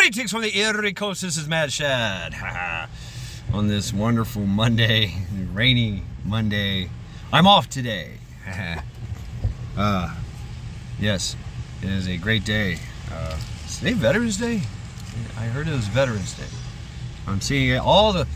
Greetings from the Erie Coast. This is Mad Shad. On this wonderful Monday, rainy Monday. I'm off today. Yes, it is a great day. Is today Veterans Day? I heard it was Veterans Day. I'm seeing it. All the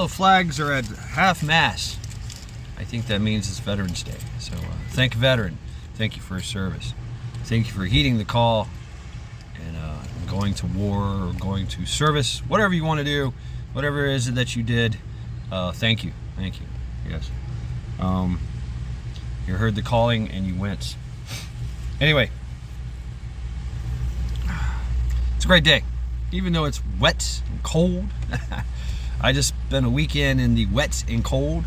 flags are at half mast. I think that means it's Veterans Day. So thank you, veteran. Thank you for your service. Thank you for heeding the call and going to war or going to service, whatever you want to do, whatever it is that you did. Thank you. Yes. You heard the calling and you went. Anyway, it's a great day, even though it's wet and cold. I just spent a weekend in the wet and cold,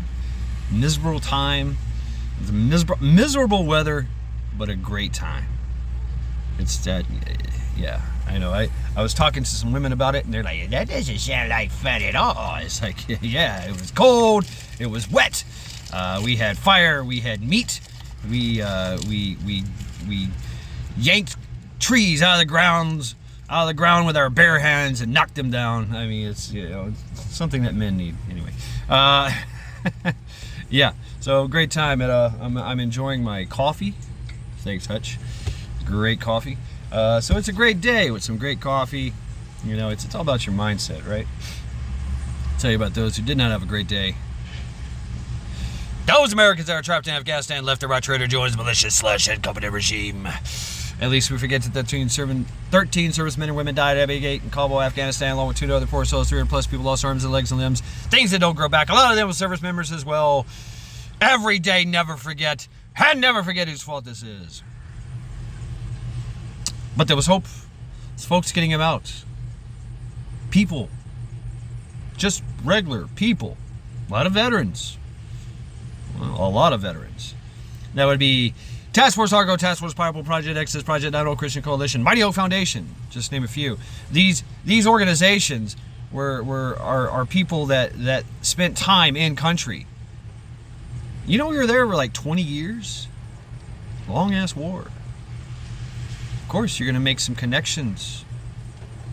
miserable time. It's miserable weather, but a great time. It's that, yeah, I know. I was talking to some women about it, and they're like, that doesn't sound like fun at all. It's like, yeah, it was cold, it was wet. We had fire, we had meat. We yanked trees out of the ground with our bare hands and knocked them down. I mean, it's, you know, it's something that men need anyway. Yeah, so great time at I'm enjoying my coffee. Thanks, Hutch. Great coffee. So it's a great day with some great coffee. You know, it's all about your mindset, right? I'll tell you about those who did not have a great day. Those Americans that are trapped in Afghanistan left the right trader joins malicious / incompetent regime. At least we forget that 13 servicemen and women died at Abbey Gate in Kabul, Afghanistan, along with 2 other poor souls. 300 plus people lost arms and legs and limbs. Things that don't grow back. A lot of them were service members as well. Every day, never forget. And never forget whose fault this is. But there was hope. There's folks getting him out. People. Just regular people. A lot of veterans. Well, a lot of veterans. That would be Task Force Argo, Task Force Pineapple, Project Exodus, Project Idaho Christian Coalition, Mighty Oak Foundation, just to name a few. These organizations are people that spent time in country. You know, we were there for like 20 years. Long ass war. Of course, you're gonna make some connections.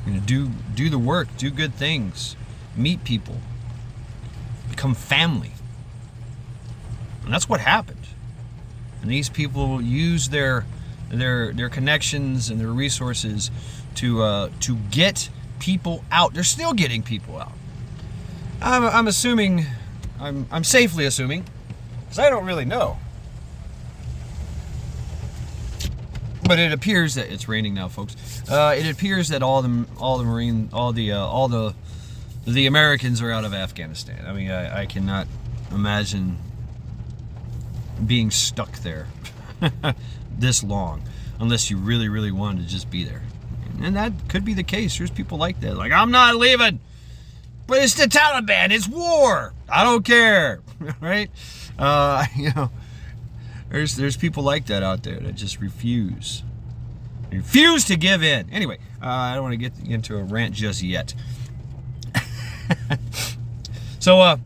You're gonna do the work, do good things, meet people, become family. And that's what happened. And these people use their connections and their resources to get people out. They're still getting people out. I'm assuming, I'm safely assuming, because I don't really know. But it appears that it's raining now, folks. It appears that all the Americans are out of Afghanistan. I mean, I cannot imagine being stuck there this long unless you really, really wanted to just be there. And that could be the case. There's people like that. Like, I'm not leaving. But it's the Taliban. It's war. I don't care. Right? You know, there's people like that out there that just refuse to give in. Anyway, I don't want to get into a rant just yet. So,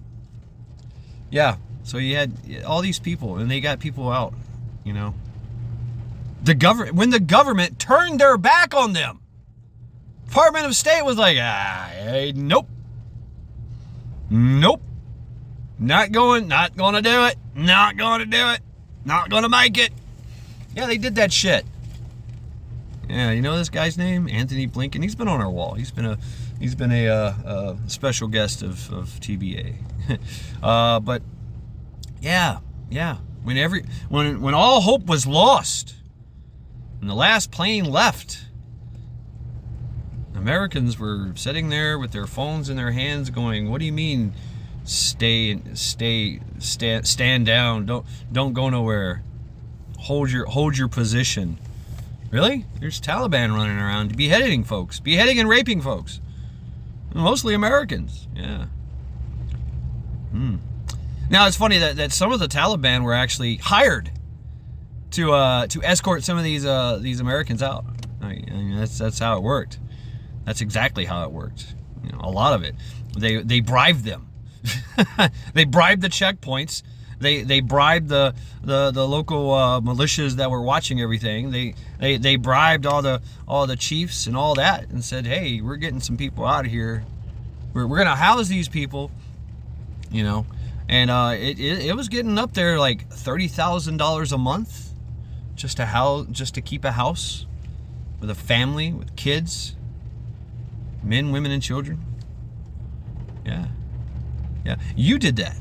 yeah. So you had all these people, and they got people out, you know. When the government turned their back on them, Department of State was like, hey, nope, not going to do it, not going to make it. Yeah, they did that shit. Yeah, you know this guy's name, Anthony Blinken. He's been on our wall. He's been a special guest of TBA. But yeah. When all hope was lost, and the last plane left, Americans were sitting there with their phones in their hands, going, "What do you mean, stand down? Don't go nowhere. Hold your position." Really? There's Taliban running around beheading and raping folks, mostly Americans. Yeah. Now, it's funny that some of the Taliban were actually hired to escort some of these Americans out. I mean, that's how it worked. That's exactly how it worked. You know, a lot of it. They bribed them. They bribed the checkpoints. They bribed the local militias that were watching everything. They bribed all the chiefs and all that, and said, hey, we're getting some people out of here. We're gonna house these people, you know. And it was getting up there like $30,000 a month just to keep a house with a family, with kids, men, women, and children. Yeah. You did that.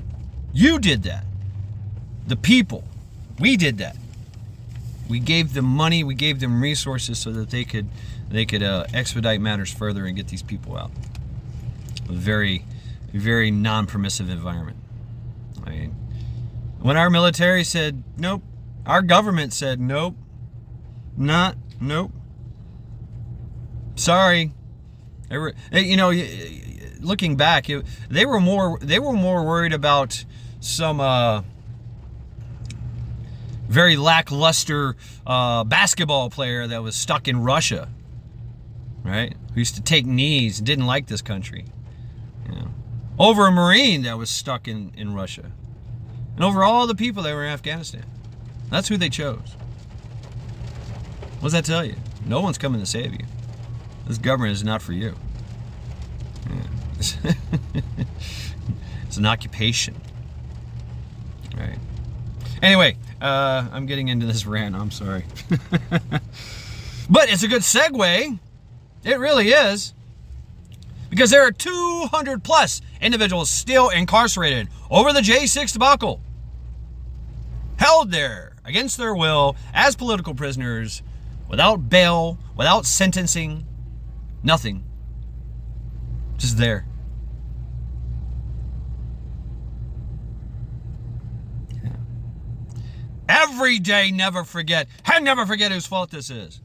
You did that. The people. We did that. We gave them money. We gave them resources so that they could expedite matters further and get these people out. A very, very non-permissive environment. I mean, when our military said nope, our government said nope, nope. Sorry. You know, looking back, they were more worried about some very lackluster basketball player that was stuck in Russia, right? Who used to take knees and didn't like this country. You know, over a Marine that was stuck in Russia, and over all the people that were in Afghanistan. That's who they chose. What does that tell you? No one's coming to save you. This government is not for you. Yeah. It's an occupation. Right. Anyway, I'm getting into this rant. I'm sorry. But it's a good segue. It really is. Because there are 200 plus individuals still incarcerated over the J6 debacle. Held there against their will as political prisoners, without bail, without sentencing, nothing. Just there. Yeah. Every day, never forget. And never forget whose fault this is.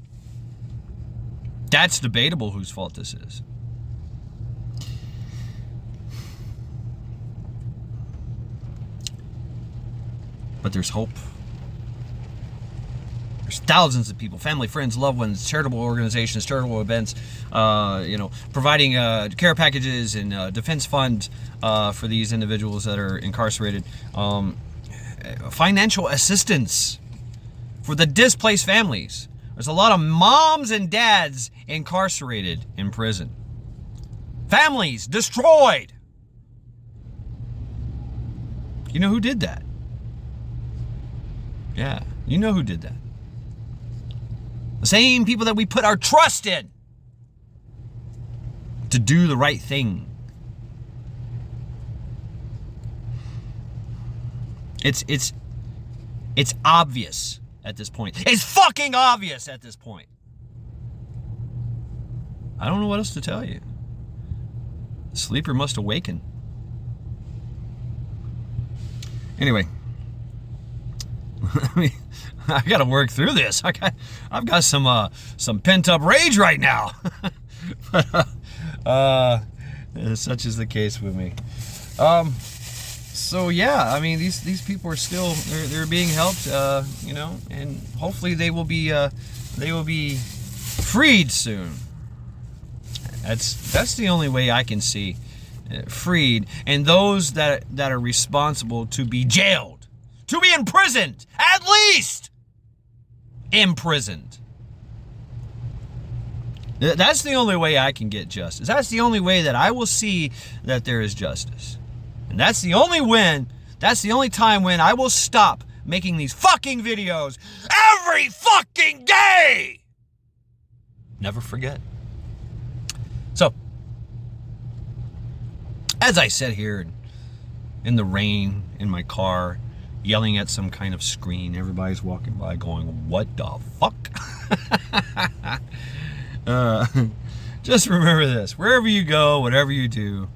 That's debatable whose fault this is. But there's hope. There's thousands of people, family, friends, loved ones, charitable organizations, charitable events, providing care packages and defense funds for these individuals that are incarcerated. Financial assistance for the displaced families. There's a lot of moms and dads incarcerated in prison. Families destroyed. You know who did that? Yeah, you know who did that. The same people that we put our trust in to do the right thing. It's obvious at this point. It's fucking obvious at this point. I don't know what else to tell you. The sleeper must awaken. Anyway. I got to work through this. I've got some pent up rage right now. Such is the case with me. So yeah, I mean these people are still they're being helped, and hopefully they will be freed soon. That's the only way I can see freed, and those that are responsible to be jailed. To be imprisoned, at least imprisoned. That's the only way I can get justice. That's the only way that I will see that there is justice. And that's the only time when I will stop making these fucking videos every fucking day. Never forget. So, as I sit here in the rain in my car, yelling at some kind of screen, everybody's walking by going, what the fuck? Just remember this. Wherever you go, whatever you do,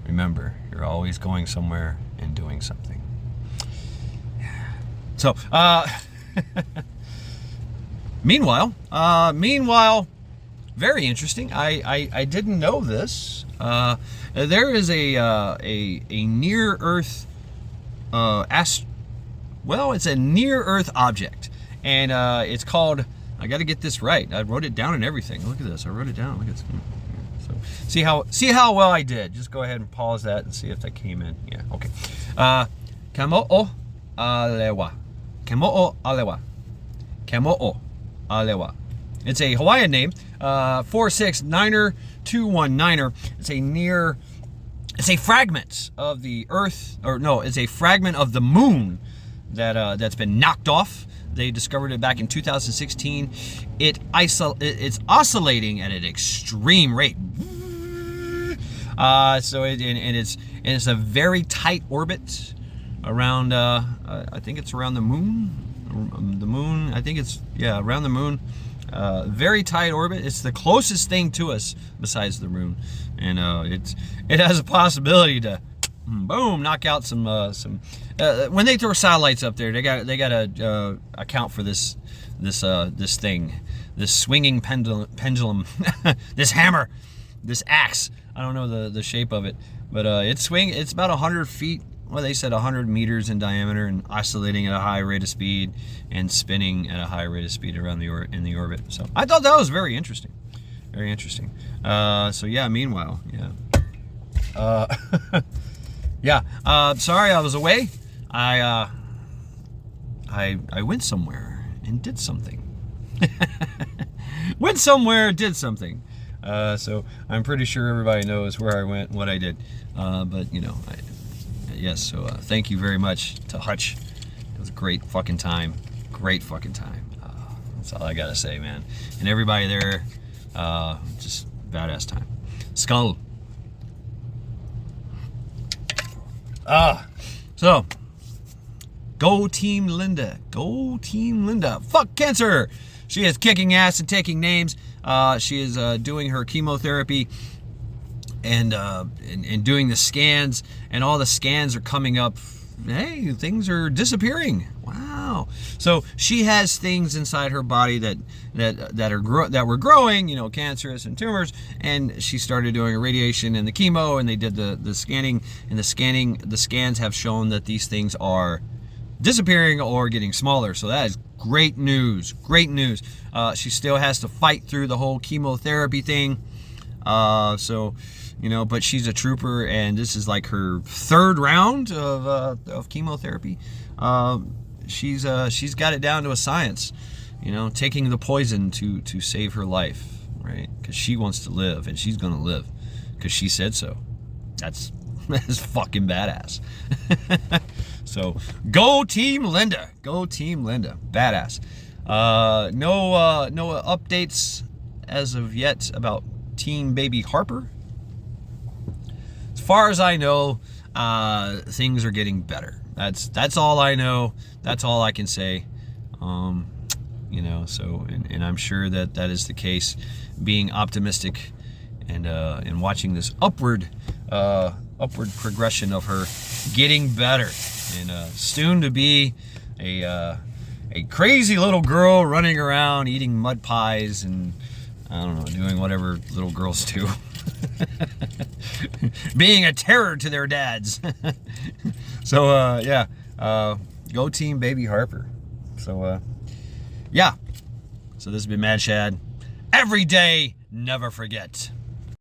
remember, you're always going somewhere and doing something. So, meanwhile, very interesting. I didn't know this. There is a near Earth it's a near-Earth object, and it's called. I got to get this right. I wrote it down and everything. Look at this. I wrote it down. Look at this. So see how well I did. Just go ahead and pause that and see if that came in. Yeah. Okay. Kamo'o Alewa. Kamo'o Alewa. Kamo'o Alewa. It's a Hawaiian name, 469er 219er. It's a fragment of the Earth, or no, it's a fragment of the moon that's been knocked off. They discovered it back in 2016. It's oscillating at an extreme rate. It's a very tight orbit around. I think it's around the moon. The moon. I think it's around the moon. Very tight orbit. It's the closest thing to us besides the moon, and it has a possibility to boom knock out some. When they throw satellites up there, they got to account for this thing, this swinging pendulum, this hammer, this axe. I don't know the shape of it, but it's about 100 feet. Well, they said 100 meters in diameter and oscillating at a high rate of speed and spinning at a high rate of speed around in the orbit. So I thought that was very interesting. Very interesting. So yeah, meanwhile, sorry I was away. I went somewhere and did something. Went somewhere, did something. So I'm pretty sure everybody knows where I went, what I did. But you know, yes, so thank you very much to Hutch. It was a great fucking time. Great fucking time. That's all I gotta say, man. And everybody there, just badass time. Skull. So, go Team Linda. Go Team Linda. Fuck cancer. She is kicking ass and taking names. She is doing her chemotherapy and doing the scans, and all the scans are coming up. Hey, things are disappearing. Wow. So she has things inside her body that were growing, you know, cancerous and tumors, and she started doing a radiation and the chemo, and they did the scanning, and the scans have shown that these things are disappearing or getting smaller. So that is great news. Great news. She still has to fight through the whole chemotherapy thing. So, you know, but she's a trooper, and this is like her third round of chemotherapy. She's got it down to a science, you know, taking the poison to save her life, right? Because she wants to live, and she's gonna live because she said so. That's fucking badass. So go Team Linda. Go Team Linda. Badass. No updates as of yet about TeamBabyHarper. As far as I know, things are getting better. That's all I know. That's all I can say. You know, so and I'm sure that is the case. Being optimistic and watching this upward progression of her getting better, and soon to be a crazy little girl running around eating mud pies and I don't know, doing whatever little girls do. Being a terror to their dads. So go TeamBabyHarper. So so this has been Mad Shad. Every day, never forget.